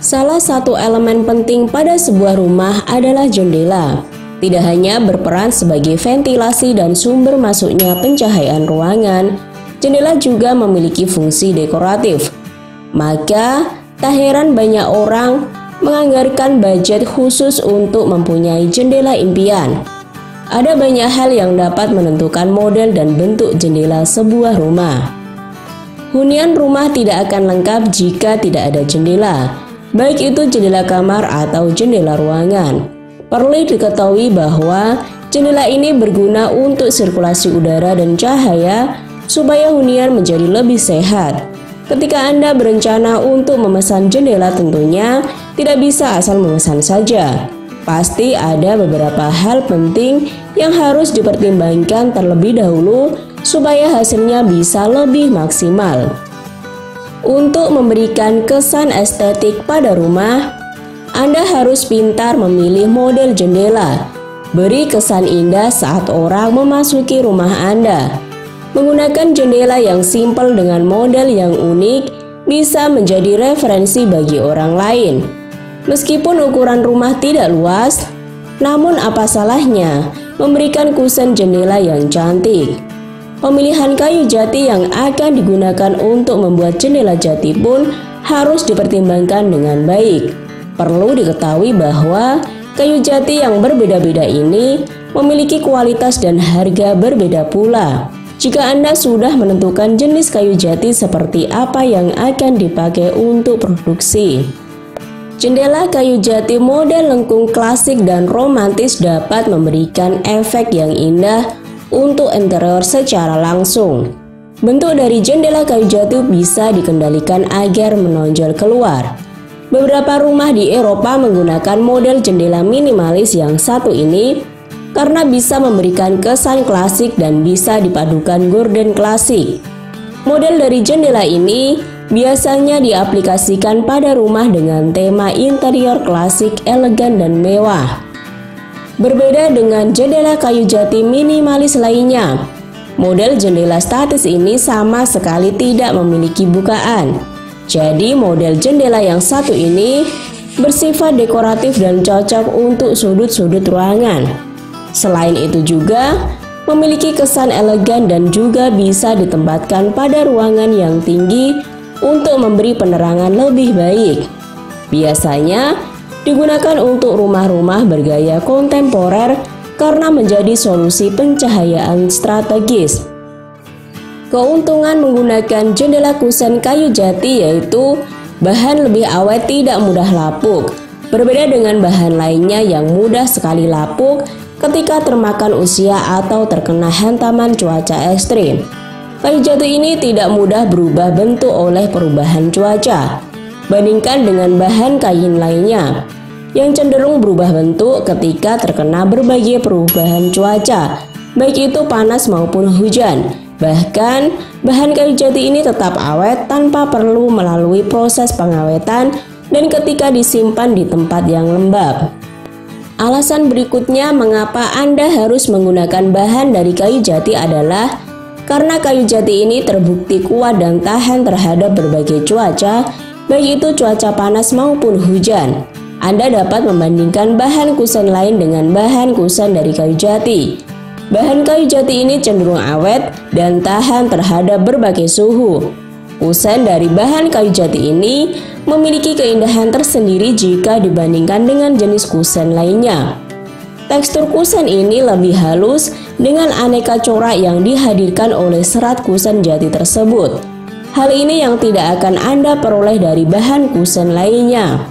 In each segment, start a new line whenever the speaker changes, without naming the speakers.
Salah satu elemen penting pada sebuah rumah adalah jendela. Tidak hanya berperan sebagai ventilasi dan sumber masuknya pencahayaan ruangan, jendela juga memiliki fungsi dekoratif. Maka, tak heran banyak orang menganggarkan budget khusus untuk mempunyai jendela impian. Ada banyak hal yang dapat menentukan model dan bentuk jendela sebuah rumah. Hunian rumah tidak akan lengkap jika tidak ada jendela, baik itu jendela kamar atau jendela ruangan. Perlu diketahui bahwa jendela ini berguna untuk sirkulasi udara dan cahaya supaya hunian menjadi lebih sehat. Ketika Anda berencana untuk memesan jendela, tentunya tidak bisa asal memesan saja. Pasti ada beberapa hal penting yang harus dipertimbangkan terlebih dahulu supaya hasilnya bisa lebih maksimal. Untuk memberikan kesan estetik pada rumah, Anda harus pintar memilih model jendela. Beri kesan indah saat orang memasuki rumah Anda. Menggunakan jendela yang simpel dengan model yang unik bisa menjadi referensi bagi orang lain. Meskipun ukuran rumah tidak luas, namun apa salahnya memberikan kusen jendela yang cantik. Pemilihan kayu jati yang akan digunakan untuk membuat jendela jati pun harus dipertimbangkan dengan baik. Perlu diketahui bahwa kayu jati yang berbeda-beda ini memiliki kualitas dan harga berbeda pula. Jika Anda sudah menentukan jenis kayu jati seperti apa yang akan dipakai untuk produksi. Jendela kayu jati model lengkung klasik dan romantis dapat memberikan efek yang indah untuk interior secara langsung. Bentuk dari jendela kayu jati bisa dikendalikan agar menonjol keluar. Beberapa rumah di Eropa menggunakan model jendela minimalis yang satu ini karena bisa memberikan kesan klasik dan bisa dipadukan gorden klasik. Model dari jendela ini biasanya diaplikasikan pada rumah dengan tema interior klasik, elegan, dan mewah. Berbeda dengan jendela kayu jati minimalis lainnya, model jendela statis ini sama sekali tidak memiliki bukaan. Jadi model jendela yang satu ini bersifat dekoratif dan cocok untuk sudut-sudut ruangan. Selain itu juga memiliki kesan elegan dan juga bisa ditempatkan pada ruangan yang tinggi untuk memberi penerangan lebih baik. Biasanya digunakan untuk rumah-rumah bergaya kontemporer karena menjadi solusi pencahayaan strategis. Keuntungan menggunakan jendela kusen kayu jati yaitu bahan lebih awet, tidak mudah lapuk. Berbeda dengan bahan lainnya yang mudah sekali lapuk ketika termakan usia atau terkena hantaman cuaca ekstrim. Kayu jati ini tidak mudah berubah bentuk oleh perubahan cuaca. Bandingkan dengan bahan kain lainnya yang cenderung berubah bentuk ketika terkena berbagai perubahan cuaca, baik itu panas maupun hujan. Bahkan, bahan kayu jati ini tetap awet tanpa perlu melalui proses pengawetan dan ketika disimpan di tempat yang lembab. Alasan berikutnya mengapa Anda harus menggunakan bahan dari kayu jati adalah karena kayu jati ini terbukti kuat dan tahan terhadap berbagai cuaca, baik itu cuaca panas maupun hujan. Anda dapat membandingkan bahan kusen lain dengan bahan kusen dari kayu jati. Bahan kayu jati ini cenderung awet dan tahan terhadap berbagai suhu. Kusen dari bahan kayu jati ini memiliki keindahan tersendiri jika dibandingkan dengan jenis kusen lainnya. Tekstur kusen ini lebih halus dengan aneka corak yang dihadirkan oleh serat kusen jati tersebut. Hal ini yang tidak akan Anda peroleh dari bahan kusen lainnya.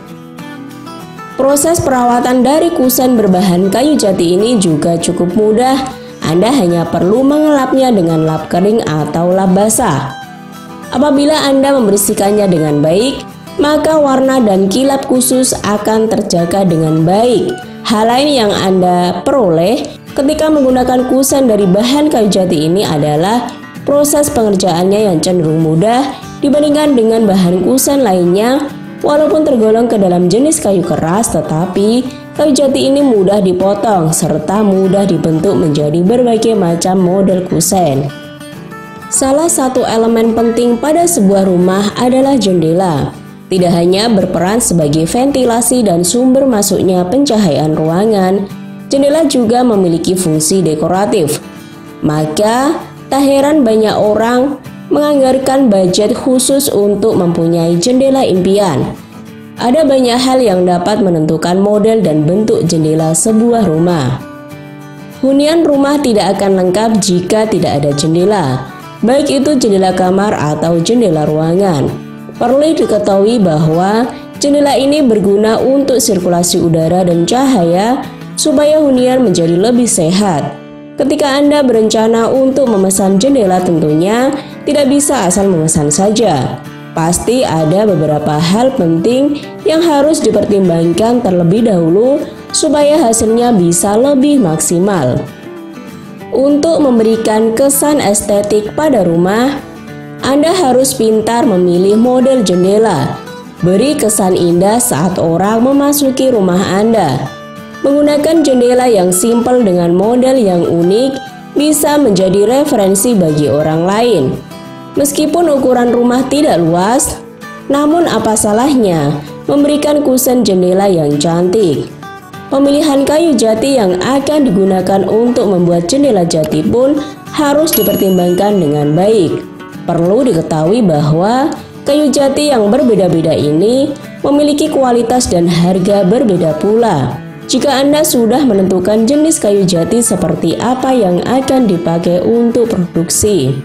Proses perawatan dari kusen berbahan kayu jati ini juga cukup mudah. Anda hanya perlu mengelapnya dengan lap kering atau lap basah. Apabila Anda membersihkannya dengan baik, maka warna dan kilap khusus akan terjaga dengan baik. Hal lain yang Anda peroleh ketika menggunakan kusen dari bahan kayu jati ini adalah proses pengerjaannya yang cenderung mudah dibandingkan dengan bahan kusen lainnya. Walaupun tergolong ke dalam jenis kayu keras, tetapi kayu jati ini mudah dipotong serta mudah dibentuk menjadi berbagai macam model kusen. Salah satu elemen penting pada sebuah rumah adalah jendela. Tidak hanya berperan sebagai ventilasi dan sumber masuknya pencahayaan ruangan, jendela juga memiliki fungsi dekoratif. Maka, tak heran banyak orang menganggarkan budget khusus untuk mempunyai jendela impian. Ada banyak hal yang dapat menentukan model dan bentuk jendela sebuah rumah. Hunian rumah tidak akan lengkap jika tidak ada jendela, baik itu jendela kamar atau jendela ruangan. Perlu diketahui bahwa jendela ini berguna untuk sirkulasi udara dan cahaya supaya hunian menjadi lebih sehat. Ketika Anda berencana untuk memesan jendela, tentunya tidak bisa asal memesan saja. Pasti ada beberapa hal penting yang harus dipertimbangkan terlebih dahulu supaya hasilnya bisa lebih maksimal. Untuk memberikan kesan estetik pada rumah, Anda harus pintar memilih model jendela. Beri kesan indah saat orang memasuki rumah Anda. Menggunakan jendela yang simpel dengan model yang unik bisa menjadi referensi bagi orang lain. Meskipun ukuran rumah tidak luas, namun apa salahnya memberikan kusen jendela yang cantik? Pemilihan kayu jati yang akan digunakan untuk membuat jendela jati pun harus dipertimbangkan dengan baik. Perlu diketahui bahwa kayu jati yang berbeda-beda ini memiliki kualitas dan harga berbeda pula. Jika Anda sudah menentukan jenis kayu jati seperti apa yang akan dipakai untuk produksi.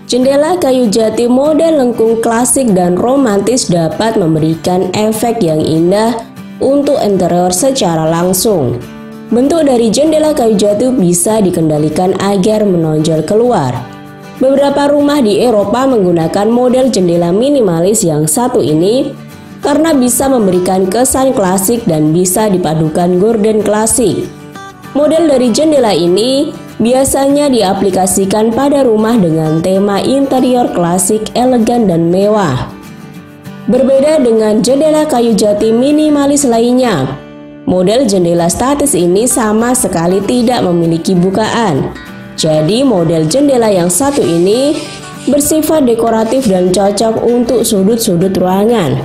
Jendela kayu jati model lengkung klasik dan romantis dapat memberikan efek yang indah untuk interior secara langsung. Bentuk dari jendela kayu jati bisa dikendalikan agar menonjol keluar. Beberapa rumah di Eropa menggunakan model jendela minimalis yang satu ini karena bisa memberikan kesan klasik dan bisa dipadukan gorden klasik. Model dari jendela ini biasanya diaplikasikan pada rumah dengan tema interior klasik, elegan, dan mewah. Berbeda dengan jendela kayu jati minimalis lainnya, model jendela statis ini sama sekali tidak memiliki bukaan. Jadi model jendela yang satu ini bersifat dekoratif dan cocok untuk sudut-sudut ruangan.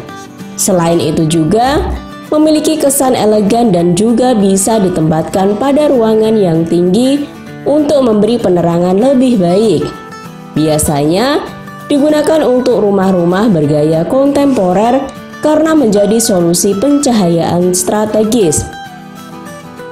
Selain itu juga memiliki kesan elegan dan juga bisa ditempatkan pada ruangan yang tinggi untuk memberi penerangan lebih baik. Biasanya digunakan untuk rumah-rumah bergaya kontemporer karena menjadi solusi pencahayaan strategis.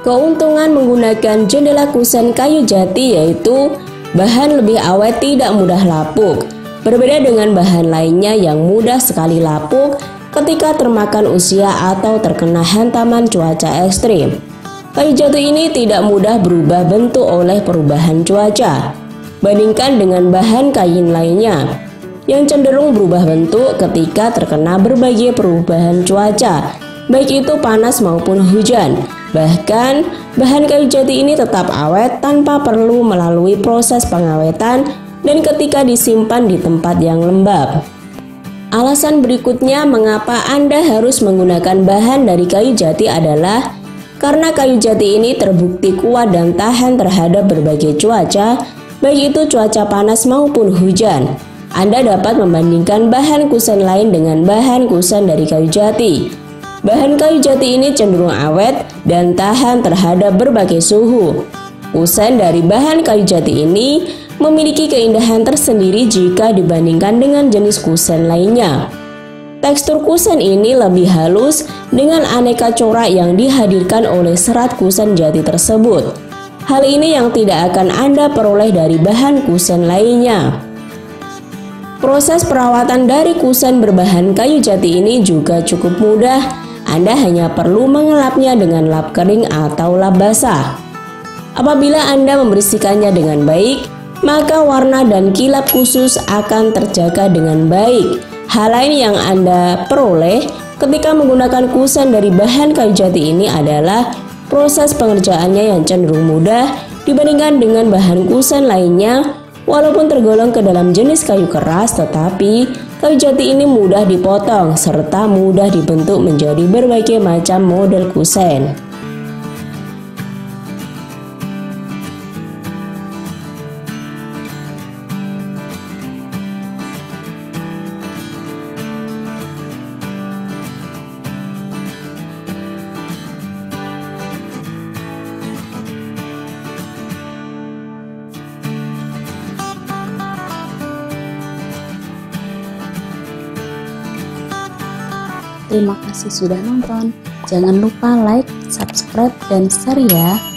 Keuntungan menggunakan jendela kusen kayu jati yaitu bahan lebih awet, tidak mudah lapuk. Berbeda dengan bahan lainnya yang mudah sekali lapuk ketika termakan usia atau terkena hantaman cuaca ekstrim. Kayu jati ini tidak mudah berubah bentuk oleh perubahan cuaca. Bandingkan dengan bahan kain lainnya yang cenderung berubah bentuk ketika terkena berbagai perubahan cuaca, baik itu panas maupun hujan. Bahkan, bahan kayu jati ini tetap awet tanpa perlu melalui proses pengawetan dan ketika disimpan di tempat yang lembab. Alasan berikutnya mengapa Anda harus menggunakan bahan dari kayu jati adalah karena kayu jati ini terbukti kuat dan tahan terhadap berbagai cuaca, baik itu cuaca panas maupun hujan. Anda dapat membandingkan bahan kusen lain dengan bahan kusen dari kayu jati. Bahan kayu jati ini cenderung awet dan tahan terhadap berbagai suhu. Kusen dari bahan kayu jati ini memiliki keindahan tersendiri jika dibandingkan dengan jenis kusen lainnya. Tekstur kusen ini lebih halus dengan aneka corak yang dihadirkan oleh serat kusen jati tersebut. Hal ini yang tidak akan Anda peroleh dari bahan kusen lainnya. Proses perawatan dari kusen berbahan kayu jati ini juga cukup mudah. Anda hanya perlu mengelapnya dengan lap kering atau lap basah. Apabila Anda membersihkannya dengan baik, maka warna dan kilap khusus akan terjaga dengan baik. Hal lain yang Anda peroleh ketika menggunakan kusen dari bahan kayu jati ini adalah proses pengerjaannya yang cenderung mudah dibandingkan dengan bahan kusen lainnya. Walaupun tergolong ke dalam jenis kayu keras, tetapi kayu jati ini mudah dipotong serta mudah dibentuk menjadi berbagai macam model kusen.
Terima kasih sudah nonton. Jangan lupa like, subscribe, dan share ya.